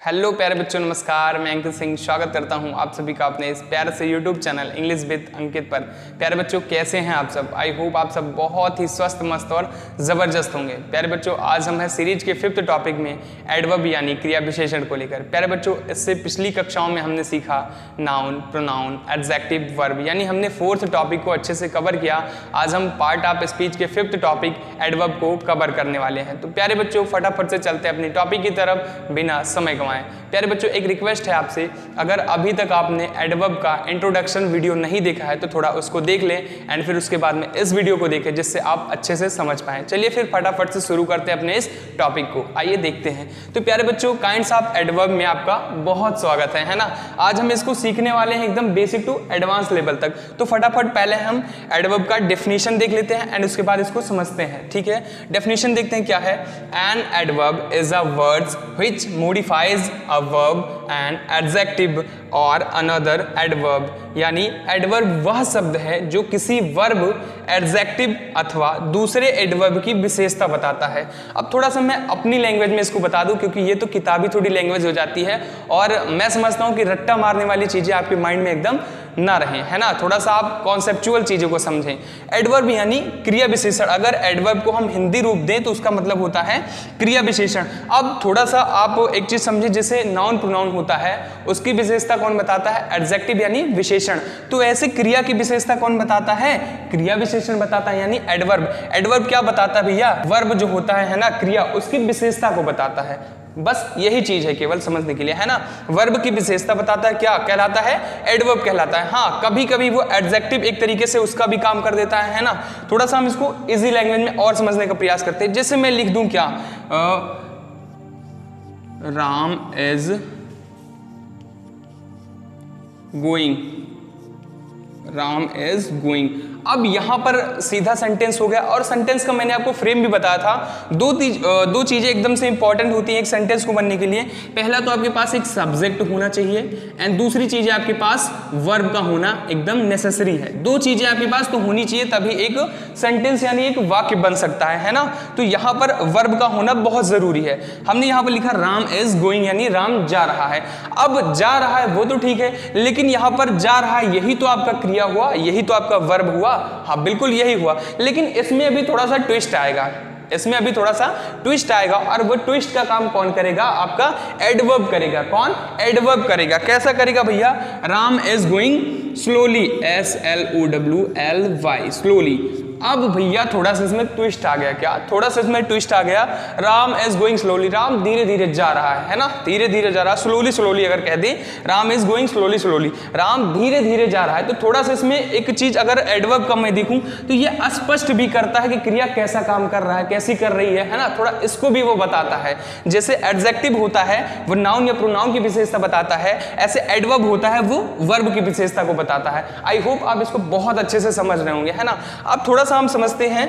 Hello प्यारे बच्चों, नमस्कार। मैं अंकित सिंह स्वागत करता हूं आप सभी का अपने इस प्यारे से यूट्यूब चैनल इंग्लिश विद अंकित पर। प्यारे बच्चों, कैसे हैं आप सब? आई होप आप सब बहुत ही स्वस्थ, मस्त और ज़बरदस्त होंगे। प्यारे बच्चों, आज हम हैं सीरीज के 5th टॉपिक में एडवर्ब यानी क्रिया विशेषण को लेकर। प्यारे बच्चों, इससे पिछली कक्षाओं में हमने सीखा नाउन, प्रोनाउन, एडजेक्टिव, वर्ब, यानी हमने 4th टॉपिक को अच्छे से कवर किया। आज हम पार्ट ऑफ स्पीच के 5th टॉपिक एडवर्ब को कवर करने वाले हैं। तो प्यारे बच्चों, फटाफट से चलते हैं अपनी टॉपिक की तरफ बिना समय गंवाए। प्यारे बच्चों, एक रिक्वेस्ट है आपसे, अगर अभी तक आपने एडवर्ब का इंट्रोडक्शन वीडियो नहीं देखा है तो थोड़ा उसको देख लें एंड फिर उसके बाद में इस वीडियो को देखें, जिससे आप अच्छे से समझ पाएं। चलिए फिर फटाफट से शुरू करते हैं अपने इस टॉपिक को। आइए देखते हैं। तो प्यारे बच्चों, काइंड्स ऑफ एडवर्ब में आपका बहुत स्वागत है ना। आज हम इसको सीखने वाले हैं एकदम बेसिक टू एडवांस लेवल तक। तो फटाफट पहले हम एडवर्ब का डेफिनेशन देख लेते हैं एंड उसके बाद इसको समझते हैं। ठीक है, डेफिनेशन देखते हैं क्या है। An adverb is a words which modifies a verb and adjective और another adverb, यानी एडवर्ब वह शब्द है जो किसी वर्ब, एडजेक्टिव अथवा दूसरे एडवर्ब की विशेषता बताता है। अब थोड़ा सा मैं अपनी लैंग्वेज में इसको बता दूं, क्योंकि ये तो किताबी थोड़ी लैंग्वेज हो जाती है और मैं समझता हूं कि रट्टा मारने वाली चीजें आपके माइंड में एकदम ना रहे, है ना। थोड़ा सा आप कॉन्सेप्चुअल चीजों को समझें। एडवर्ब यानी क्रिया विशेषण। अगर एडवर्ब को हम हिंदी रूप दें तो उसका मतलब होता है क्रिया विशेषण। अब थोड़ा सा आप एक चीज समझिए, जैसे नाउन प्रोनाउन होता है उसकी विशेषता कौन बताता है? एडजेक्टिव यानी विशेषण। तो ऐसे क्रिया की विशेषता कौन बताता है? क्रिया विशेषण बताता है, यानी एडवर्ब। एडवर्ब क्या बताता है भैया? वर्ब जो होता है ना, क्रिया, उसकी विशेषता को बताता है। बस यही चीज है केवल समझने के लिए, है ना। वर्ब की विशेषता बताता है, क्या कहलाता है? एडवर्ब कहलाता है। हाँ, कभी कभी वो एडजेक्टिव एक तरीके से उसका भी काम कर देता है ना। थोड़ा सा हम इसको इजी लैंग्वेज में और समझने का प्रयास करते हैं। जैसे मैं लिख दूं क्या, Ram is going, Ram is going. अब यहां पर सीधा सेंटेंस हो गया और सेंटेंस का मैंने आपको फ्रेम भी बताया था। दो चीजें एकदम से इंपॉर्टेंट होती हैं एक सेंटेंस को बनने के लिए। पहला तो आपके पास एक सब्जेक्ट होना चाहिए एंड दूसरी चीज आपके पास वर्ब का होना एकदम नेसेसरी है। दो चीजें आपके पास तो होनी चाहिए, तभी एक सेंटेंस यानी एक वाक्य बन सकता है ना। तो यहां पर वर्ब का होना बहुत जरूरी है। हमने यहां पर लिखा राम इज गोइंग, यानी राम जा रहा है। अब जा रहा है वो तो ठीक है, लेकिन यहां पर जा रहा है यही तो आपका क्रिया हुआ, यही तो आपका वर्ब हुआ। हाँ, बिल्कुल यही हुआ, लेकिन इसमें अभी थोड़ा सा ट्विस्ट आएगा। इसमें अभी थोड़ा सा ट्विस्ट आएगा और वो ट्विस्ट का काम कौन करेगा? आपका एडवर्ब करेगा। कौन? एडवर्ब करेगा। कैसा करेगा भैया? Ram is going slowly, SLOWLY, slowly. अब भैया थोड़ा सा इसमें ट्विस्ट आ गया। क्या? थोड़ा सा इसमें ट्विस्ट आ गया। Ram is going slowly, Ram धीरे धीरे जा रहा है ना, धीरे धीरे जा रहा है। स्लोली स्लोली अगर कह दें, Ram is going slowly slowly, Ram धीरे धीरे जा रहा है। तो थोड़ा सा इसमें एक चीज अगर एडवर्ब का मैं देखूं तो ये स्पष्ट भी करता है कि क्रिया कैसा काम कर रहा है, कैसी कर रही है ना। थोड़ा इसको भी वो बताता है। जैसे एडजेक्टिव होता है वो नाउन या प्रोनाउन की विशेषता बताता है, ऐसे एडवर्ब होता है वो वर्ब की विशेषता को बताता है। आई होप आप इसको बहुत अच्छे से समझ रहे होंगे, है ना। अब थोड़ा हम समझते हैं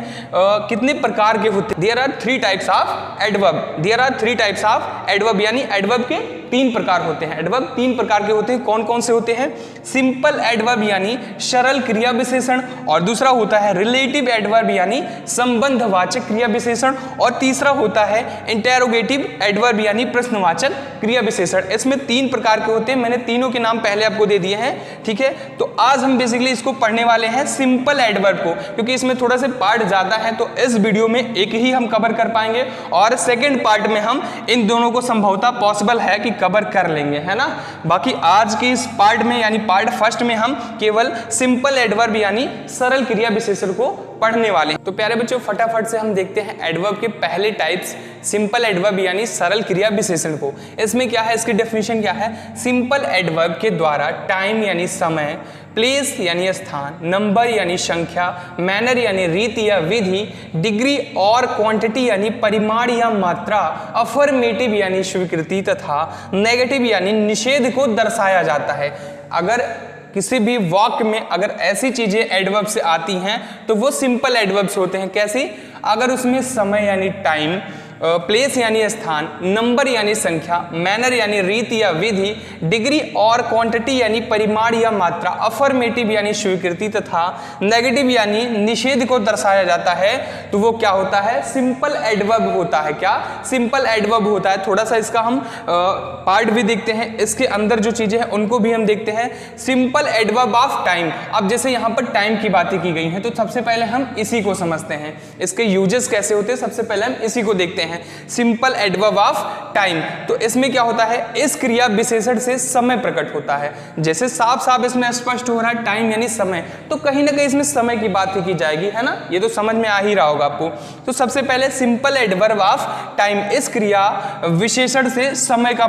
कितने प्रकार के होते हैं। There are 3 types of adverb. There are 3 types of adverb, यानी एडवर्ब के 3 प्रकार होते हैं। एडवर्ब 3 प्रकार के होते हैं। कौन कौन से होते हैं? सिंपल एडवर्ब यानी सरल क्रिया विशेषण, और दूसरा होता है रिलेटिव एडवर्ब यानी संबंधवाचक क्रिया विशेषण, और तीसरा होता है इंटेरोगेटिव एडवर्ब यानी प्रश्नवाचक क्रिया विशेषण। इसमें 3 प्रकार के होते हैं। मैंने तीनों के नाम पहले आपको दे दिए हैं, ठीक है। तो आज हम बेसिकली इसको पढ़ने वाले हैं सिंपल एडवर्ब को, क्योंकि इसमें थोड़ा से पार्ट ज्यादा है। तो इस वीडियो में एक ही हम कवर कर पाएंगे और सेकेंड पार्ट में हम इन दोनों को संभवतः पॉसिबल है कि कवर कर लेंगे, है ना। बाकी आज के इस पार्ट में यानी पार्ट फर्स्ट में हम केवल सिंपल एडवर्ब यानी सरल क्रिया विशेषण को पढ़ने वाले हैं। तो प्यारे बच्चों, फटाफट से हम देखते हैं एडवर्ब के पहले टाइप्स, सिंपल एडवर्ब यानी सरल क्रिया विशेषण को। इसमें क्या है, इसकी डेफिनेशन क्या है? सिंपल एडवर्ब के द्वारा टाइम यानी समय, प्लेस यानी स्थान, नंबर यानी संख्या, मैनर यानी रीति या विधि, डिग्री और क्वांटिटी यानी परिमाण या मात्रा, अफर्मेटिव यानी स्वीकृति तथा नेगेटिव यानी निषेध को दर्शाया जाता है। अगर किसी भी वाक्य में अगर ऐसी चीजें एडवर्ब से आती हैं तो वो सिंपल एडवर्ब्स होते हैं। कैसी? अगर उसमें समय यानी टाइम, प्लेस यानी स्थान, नंबर यानी संख्या, मैनर यानी रीति या विधि, डिग्री और क्वांटिटी यानी परिमाण या मात्रा, अफर्मेटिव यानी स्वीकृति तथा नेगेटिव यानी निषेध को दर्शाया जाता है तो वो क्या होता है? सिंपल एडवर्ब होता है। क्या? सिंपल एडवर्ब होता है। थोड़ा सा इसका हम पार्ट भी देखते हैं, इसके अंदर जो चीजें हैं उनको भी हम देखते हैं। सिंपल एडवर्ब ऑफ टाइम, अब जैसे यहाँ पर टाइम की बातें की गई हैं तो सबसे पहले हम इसी को समझते हैं, इसके यूजेस कैसे होते हैं सबसे पहले हम इसी को देखते हैं। सिंपल एडवर्ब ऑफ टाइम, तो इसमें क्या होता है? इस क्रिया विशेषण से समय प्रकट होता है। जैसे साफ साफ इसमें स्पष्ट हो रहा है टाइम यानी समय, तो कहीं ना कहीं इसमें समय की बात ही की जाएगी, है ना? ये तो समझ में आ ही रहा होगा आपको। तो सबसे पहले सिंपल एडवर्ब ऑफ टाइम, इस क्रिया विशेषण से समय का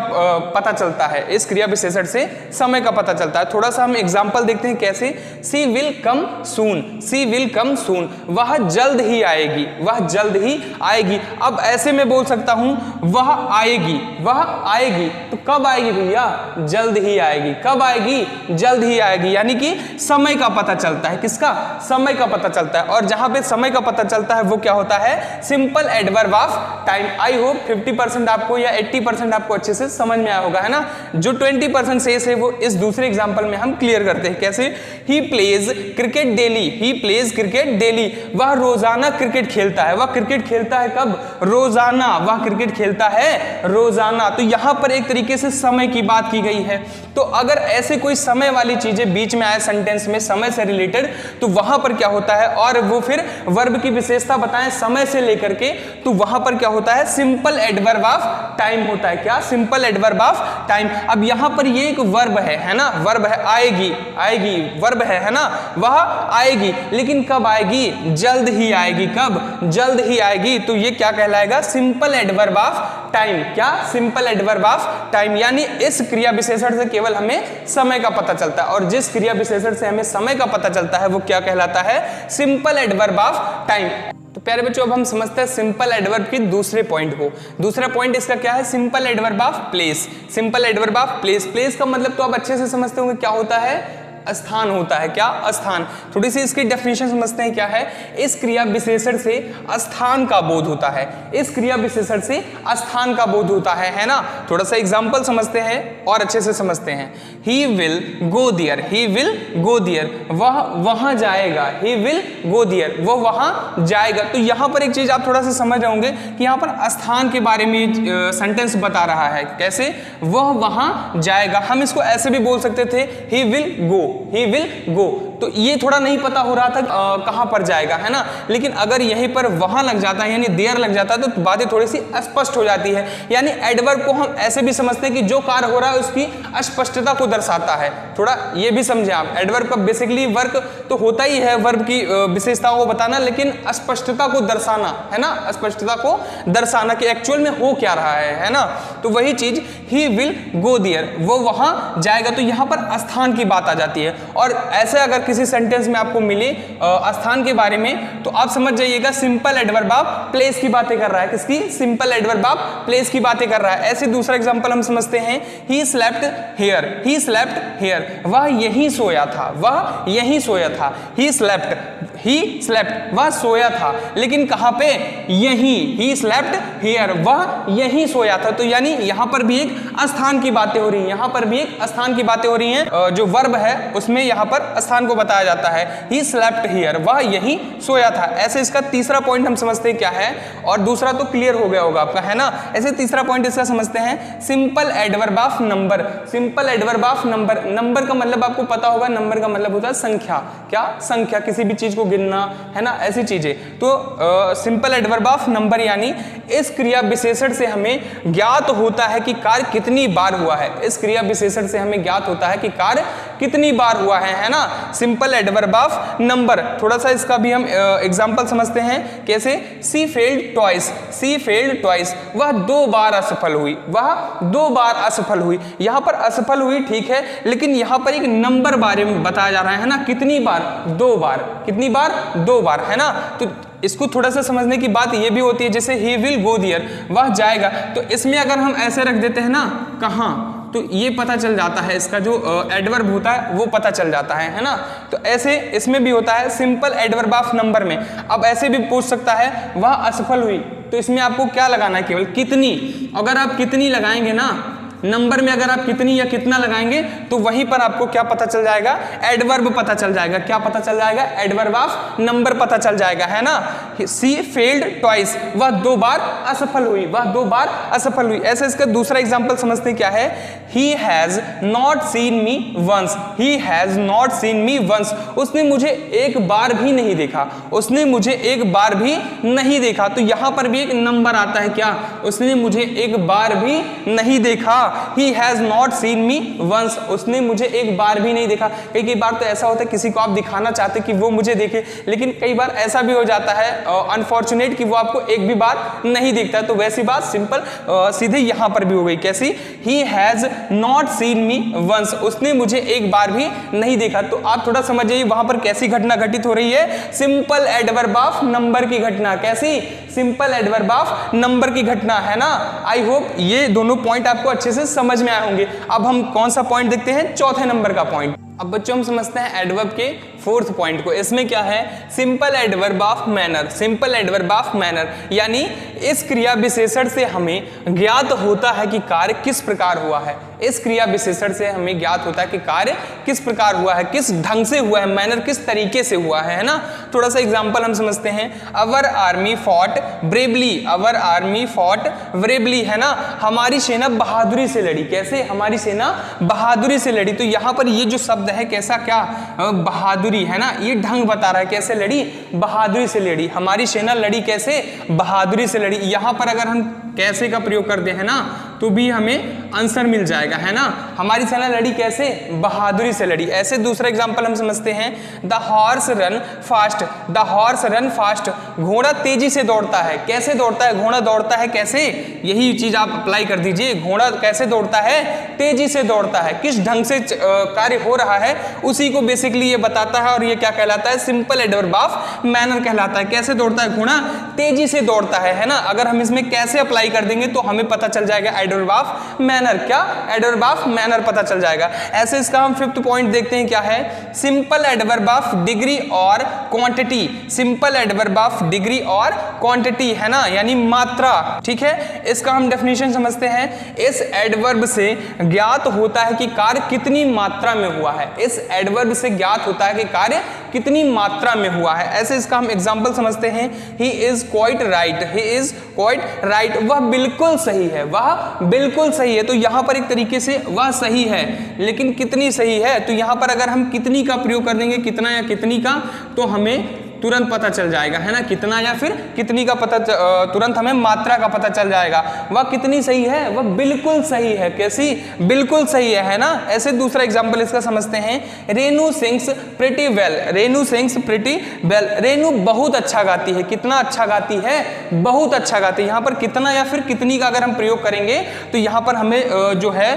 पता चलता है, इस क्रिया विशेषण से समय का पता चलता है। थोड़ा सा हम एग्जांपल देखते हैं कैसे। सी will come soon, C will come सून, वह जल्द ही आएगी, वह जल्द ही आएगी। अब ऐसे में बोल सकता हूं वह आएगी, वह आएगी, तो कब आएगी भैया? जल्द ही आएगी। कब आएगी? जल्द ही आएगी, यानी कि समय का पता चलता है। किसका? समय का पता चलता है। और जहां पे समय का पता चलता है वो क्या होता है? Simple adverb of time. I hope 50% आपको या 80% आपको अच्छे से समझ में आया होगा, है ना? जो 20% शेष है वो इस दूसरे एग्जांपल में हम क्लियर करते हैं। कैसे? He plays cricket daily, he plays cricket daily, वह रोजाना क्रिकेट खेलता है। वह क्रिकेट खेलता है कब? रोजाना, वह क्रिकेट खेलता है रोजाना। तो यहां पर एक तरीके से समय की बात की गई है। तो अगर ऐसे कोई समय वाली चीजें बीच में आए सेंटेंस में समय से रिलेटेड, तो वहां पर क्या होता है? और वो फिर वर्ब की विशेषता बताएं समय से लेकर के, तो वहां पर क्या होता है? सिंपल एडवर्ब ऑफ टाइम होता है। क्या? Simple adverb of time. अब यहां पर ये एक वर्ब है ना? वर्ब है, आएगी, आएगी वर्ब है ना? वह आएगी, लेकिन कब आएगी? जल्द ही आएगी। कब? जल्द ही आएगी। तो ये क्या कहलाएगा? Simple adverb of time. क्या? सिंपल एडवर्ब ऑफ टाइम, यानी इस क्रिया विशेषण से केवल हमें समय का पता चलता है, और जिस क्रिया विशेषण से हमें समय का पता चलता है वो क्या कहलाता है? Simple adverb of time. तो प्यारे बच्चों अब हम समझते हैं सिंपल एडवर्ब की दूसरे पॉइंट को। दूसरा पॉइंट इसका क्या है? Simple adverb of place. Simple adverb of place, place का मतलब तो आप अच्छे से समझते होंगे क्या होता है? स्थान होता है। क्या? स्थान। थोड़ी सी इसकी डेफिनेशन समझते हैं क्या है। इस क्रिया विशेषण से स्थान का बोध होता है, इस क्रिया विशेषण से स्थान का बोध होता है ना? थोड़ा सा एग्जांपल समझते हैं और अच्छे से समझते हैं। He will go there, he will go there, वह वहां जाएगा। ही विल गो देयर, वो वहां जाएगा। तो यहां पर एक चीज आप थोड़ा सा समझ रहे होंगे कि यहां पर स्थान के बारे में सेंटेंस बता रहा है। कैसे? वह वहां जाएगा। हम इसको ऐसे भी बोल सकते थे, ही विल गो, ही विल गो। तो ये थोड़ा नहीं पता हो रहा था कहां पर जाएगा, है ना? लेकिन अगर यहीं पर वहां लग जाता है यानी देयर लग जाता है तो बातें थोड़ी सी अस्पष्ट हो जाती है। यानी एडवर्ब को हम ऐसे भी समझते हैं कि जो कार्य हो रहा है उसकी अस्पष्टता को दर्शाता है। थोड़ा ये भी समझे आप, एडवर्ब का बेसिकली वर्क तो होता ही है वर्ब की विशेषताओं को बताना, लेकिन अस्पष्टता को दर्शाना, है ना? अस्पष्टता को दर्शाना कि एक्चुअल में हो क्या रहा है ना? तो वही चीज ही विल गो देयर, वो वहां जाएगा। तो यहां पर स्थान की बात आ जाती है। और ऐसे अगर किसी सेंटेंस में आपको मिले स्थान के बारे में तो आप समझ जाइएगा सिंपल एडवर्ब ऑफ प्लेस की बातें कर रहा है। किसकी? सिंपल एडवर्ब ऑफ प्लेस की बातें कर रहा है। ऐसे दूसरा एग्जांपल हम समझते हैं, he slept here, he slept here, वह यहीं सोया था, वह यहीं सोया था। ही स्लेप्ट, ही स्लेप्ट, वह सोया था, लेकिन कहां पे? यहीं। ही स्लेप्ट हियर, वह यहीं सोया था। तो यानी यहां पर भी एक स्थान की बातें हो रही हैं, यहां पर भी एक स्थान की बातें हो रही हैं। जो वर्ब है उसमें यहां पर स्थान को बताया जाता है। ही स्लेप्ट हियर, वह यहीं सोया था। ऐसे इसका तीसरा पॉइंट हम समझते हैं क्या है, और दूसरा तो क्लियर हो गया होगा आपका, है ना? ऐसे तीसरा पॉइंट इसका समझते हैं simple adverb of number. Simple adverb of number, number का मतलब आपको पता होगा, नंबर का मतलब होता है संख्या। क्या? संख्या, किसी भी चीज को गिनना, है ना? ऐसी चीजें। तो सिंपल एडवर्ब ऑफ नंबर यानी इस क्रिया विशेषण से हमें ज्ञात होता है कि कार्य कितनी बार हुआ है। इस क्रिया विशेषण से हमें ज्ञात होता है कि कार्य कितनी बार हुआ है ना? Simple adverb of number. थोड़ा सा इसका भी हम एग्जांपल समझते हैं। कैसे? See failed twice, see failed twice, वह 2 बार असफल हुई, वह 2 बार असफल हुई। यहां पर असफल हुई ठीक है, लेकिन यहां पर एक नंबर बारे में बताया जा रहा है ना? कितनी बार? 2 बार। कितनी बार? 2 बार, है ना? तो इसको थोड़ा सा समझने की बात ये भी होती है, जैसे ही विल गो देयर, वह जाएगा। तो इसमें अगर हम ऐसे रख देते हैं ना, कहां, तो ये पता चल जाता है, इसका जो एडवर्ब होता है वो पता चल जाता है ना? तो ऐसे इसमें भी होता है सिंपल एडवर्ब ऑफ नंबर में। अब ऐसे भी पूछ सकता है, वह असफल हुई, तो इसमें आपको क्या लगाना है, केवल कितनी। अगर आप कितनी लगाएंगे ना, नंबर में अगर आप कितनी या कितना लगाएंगे तो वहीं पर आपको क्या पता चल जाएगा, एडवर्ब पता चल जाएगा। क्या पता चल जाएगा, एडवर्ब ऑफ नंबर पता चल जाएगा, है ना। सी फेल्ड ट्वाइस, वह 2 बार असफल हुई, वह 2 बार असफल हुई। ऐसे इसका दूसरा एग्जांपल समझते हैं क्या है, he has not seen me once, he has not seen me once, उसने मुझे एक बार भी नहीं देखा, उसने मुझे एक बार भी नहीं देखा। तो यहां पर भी एक नंबर आता है, क्या, उसने मुझे एक बार भी नहीं देखा। He has not seen me once, उसने मुझे एक बार भी नहीं देखा। कई बार तो ऐसा होता है किसी को आप दिखाना चाहते कि वो मुझे देखे, लेकिन कई बार ऐसा भी हो जाता है अनफॉर्चुनेट कि वो आपको एक भी बार नहीं देखता। तो वैसी बात सिंपल सीधे यहां पर भी हो गई, कैसी, He has not seen me once, उसने मुझे एक बार भी नहीं देखा। तो आप थोड़ा समझ जाइए वहां पर कैसी घटना घटित हो रही है, सिंपल एडवर्ब ऑफ नंबर की घटना। कैसी, सिंपल एडवर्ब ऑफ नंबर की घटना, है ना। आई होप ये दोनों पॉइंट आपको अच्छे से समझ में आए होंगे। अब हम कौन सा पॉइंट देखते हैं, चौथे नंबर का पॉइंट। अब बच्चों हम समझते हैं एडवर्ब के 4th पॉइंट को। इसमें क्या है, simple adverb of manner. Simple adverb of manner यानी इस क्रिया विशेषण से हमें ज्ञात होता है कि कार्य किस प्रकार हुआ है। इस क्रिया विशेषण से हमें ज्ञात होता है कि कार्य किस प्रकार हुआ है, किस ढंग से हुआ है, मैनर किस तरीके से हुआ है ना। थोड़ा सा एग्जांपल हम समझते हैं, अवर आर्मी फॉट ब्रेवली, अवर आर्मी फॉट ब्रेवली, है ना, हमारी सेना बहादुरी से लड़ी। कैसे, हमारी सेना बहादुरी से लड़ी। तो यहाँ पर ये जो शब्द है कैसा, क्या, बहादुरी, है ना, ये ढंग बता रहा है कैसे लड़ी, बहादुरी से लड़ी। हमारी सेना लड़ी कैसे, बहादुरी से लड़ी। यहाँ पर अगर हम कैसे का प्रयोग कर दे, है ना, तो भी हमें आंसर मिल जाएगा, है ना। हमारी सेना लड़ी कैसे, बहादुरी से लड़ी। ऐसे दूसरा एग्जांपल हम समझते हैं, the horse run fast, the horse run fast, घोड़ा तेजी से दौड़ता है। कैसे दौड़ता है, घोड़ा दौड़ता है कैसे, यही चीज आप अप्लाई कर दीजिए। घोड़ा कैसे दौड़ता है, तेजी से दौड़ता है। किस ढंग से कार्य हो रहा है उसी को बेसिकली ये बताता है, और ये क्या कहलाता है, सिंपल एडवर्ब ऑफ मैनर कहलाता है। कैसे दौड़ता है घोड़ा, तेजी से दौड़ता है ना। अगर हम इसमें कैसे अप्लाई कर देंगे तो हमें पता चल जाएगा एडवर्ब ऑफ मैनर, क्या, एडवर्ब ऑफ मैनर पता चल जाएगा। ऐसे इसका हम 5th पॉइंट देखते हैं, क्या है, सिंपल एडवर्ब ऑफ डिग्री और quantity. Simple adverb of degree और क्वांटिटी, है ना, यानी मात्रा। ठीक है, इसका हम डेफिनेशन समझते हैं, इस एडवर्ब से ज्ञात होता है कि कार्य कितनी मात्रा में हुआ है। इस एडवर्ब से ज्ञात होता है कि कार्य कितनी मात्रा में हुआ है। ऐसे इसका हम एग्जांपल समझते हैं, he is quite right, he is quite right, वह बिल्कुल सही है, वह बिल्कुल सही है। तो यहां पर एक तरीके से वह सही है, लेकिन कितनी सही है, तो यहां पर अगर हम कितनी का प्रयोग कर देंगे, कितना या कितनी का, तो हमें तुरंत पता चल जाएगा, है ना, कितना या फिर कितनी का पता, तुरंत हमें मात्रा का पता चल जाएगा। वह कितनी सही है, वह बिल्कुल सही है। कैसी, बिल्कुल सही है ना। ऐसे दूसरा एग्जांपल इसका समझते हैं, Renu sings pretty well, Renu sings pretty well, Renu बहुत अच्छा गाती है। कितना अच्छा गाती है, बहुत अच्छा गाती है। यहाँ पर कितना या फिर कितनी का अगर हम प्रयोग करेंगे तो यहाँ पर हमें जो है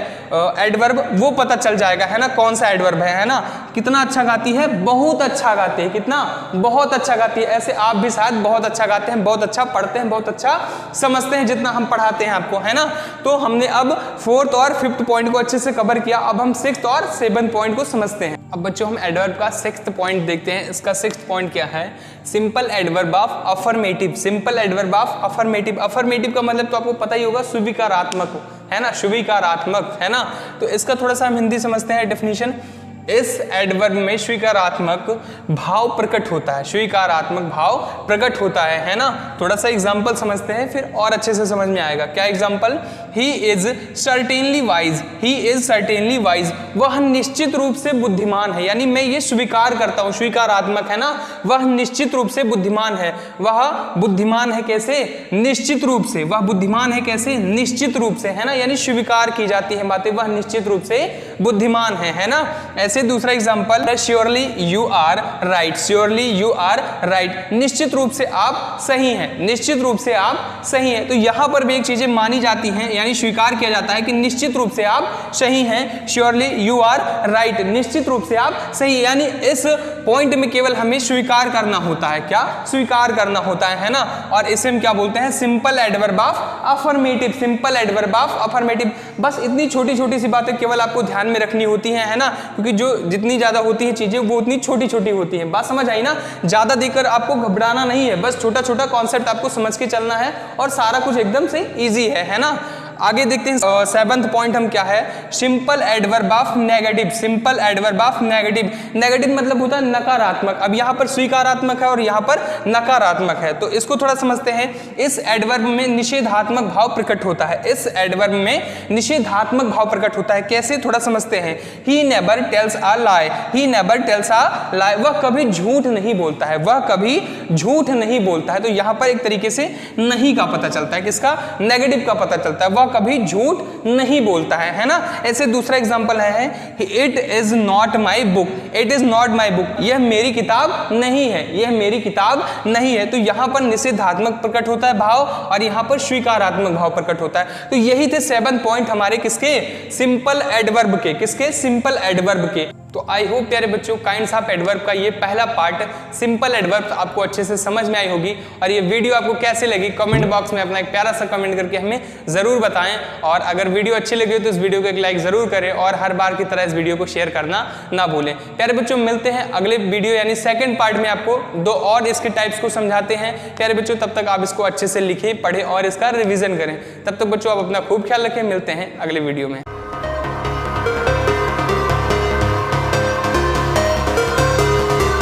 एडवर्ब वो पता चल जाएगा, है ना, कौन सा एडवर्ब है ना। कितना अच्छा गाती है, बहुत अच्छा गाती है। कितना, बहुत अच्छा गाती है। ऐसे आप भी शायद बहुत अच्छा गाते हैं, बहुत अच्छा पढ़ते हैं, बहुत अच्छा समझते हैं जितना हम पढ़ाते हैं आपको, है ना। तो हमने अब 4th और 5th पॉइंट को अच्छे से कवर किया। अब हम 6th और 7th पॉइंट को समझते हैं। अब बच्चों हम एडवर्ब का 6th पॉइंट देखते हैं। इसका 6th पॉइंट क्या है, simple adverb of affirmative. Simple adverb of affirmative. Affirmative का मतलब तो आपको पता ही होगा, स्वीकारात्मक, है ना, स्वीकारात्मक, है ना। तो इसका थोड़ा सा हम हिंदी समझते हैं डेफिनेशन। इस एडवर्ब में स्वीकारात्मक भाव प्रकट होता है, स्वीकारात्मक भाव प्रकट होता है ना। थोड़ा सा एग्जांपल समझते हैं फिर और अच्छे से समझ में आएगा। क्या example, he is certainly wise, he is certainly wise, वह निश्चित रूप से बुद्धिमान है। यानी मैं ये स्वीकार करता हूँ, स्वीकारात्मक है ना, वह निश्चित रूप से बुद्धिमान है। वह बुद्धिमान है कैसे, निश्चित रूप से, वह बुद्धिमान है कैसे, निश्चित रूप से, है ना, यानी स्वीकार की जाती है बातें, वह निश्चित रूप से बुद्धिमान है ना। ऐसे दूसरा एग्जांपल है, surely you are right, surely you are right, निश्चित रूप से आप सही हैं, निश्चित रूप से आप सही हैं। तो यहां पर भी एक चीजें मानी जाती हैं, यानी स्वीकार किया जाता है कि निश्चित रूप से आप सही हैं। श्योरली यू आर राइट, निश्चित रूप से आप सही, यानी इस पॉइंट में केवल हमें स्वीकार करना होता है। क्या, स्वीकार करना होता है ना। और इसे हम क्या बोलते हैं, simple adverb of affirmative, simple adverb of affirmative. बस इतनी छोटी छोटी सी बातें केवल आपको ध्यान में रखनी होती हैं, है ना, क्योंकि जो जो जितनी ज़्यादा होती है चीज़ें वो उतनी छोटी छोटी होती हैं। बात समझ आई ना? ज़्यादा देखकर आपको घबराना नहीं है, बस छोटा छोटा कॉन्सेप्ट आपको समझ के चलना है और सारा कुछ एकदम से ईजी है ना। आगे देखते हैं 7वां पॉइंट हम क्या है, simple adverb of negative. Simple adverb of negative, negative मतलब होता है नकारात्मक। अब यहाँ पर स्वीकारात्मक है और यहाँ पर नकारात्मक है, तो इसको थोड़ा समझते हैं। इस एडवर्ब में निषेधात्मक भाव प्रकट होता है। इस एडवर्ब में निषेधात्मक भाव प्रकट होता है, कैसे थोड़ा समझते हैं। He never tells a lie, he never tells a lie, वह कभी झूठ नहीं बोलता है, वह कभी झूठ नहीं बोलता है। तो यहाँ पर एक तरीके से नहीं का पता चलता है, किसका, नेगेटिव का पता चलता है, वह कभी झूठ नहीं बोलता है ना। ऐसे दूसरा एग्जांपल है it is not my book, it is not my book, यह मेरी किताब नहीं है, यह मेरी किताब नहीं है। तो यहां पर निषेधात्मक प्रकट होता है भाव और यहां पर स्वीकारात्मक भाव प्रकट होता है। तो यही थे 7 पॉइंट हमारे किसके, सिंपल एडवर्ब के, किसके, सिंपल एडवर्ब के। तो आई होप प्यारे बच्चों काइंड्स ऑफ एडवर्ब का ये पहला पार्ट सिंपल एडवर्ब आपको अच्छे से समझ में आई होगी। और ये वीडियो आपको कैसे लगी कमेंट बॉक्स में अपना एक प्यारा सा कमेंट करके हमें जरूर बताएं। और अगर वीडियो अच्छी लगी हो तो इस वीडियो को एक लाइक जरूर करें और हर बार की तरह इस वीडियो को शेयर करना ना भूलें। प्यारे बच्चों मिलते हैं अगले वीडियो यानी 2nd पार्ट में, आपको 2 और इसके टाइप्स को समझाते हैं। प्यारे बच्चों तब तक आप इसको अच्छे से लिखें, पढ़ें और इसका रिविजन करें। तब तक बच्चों आप अपना खूब ख्याल रखें, मिलते हैं अगले वीडियो में।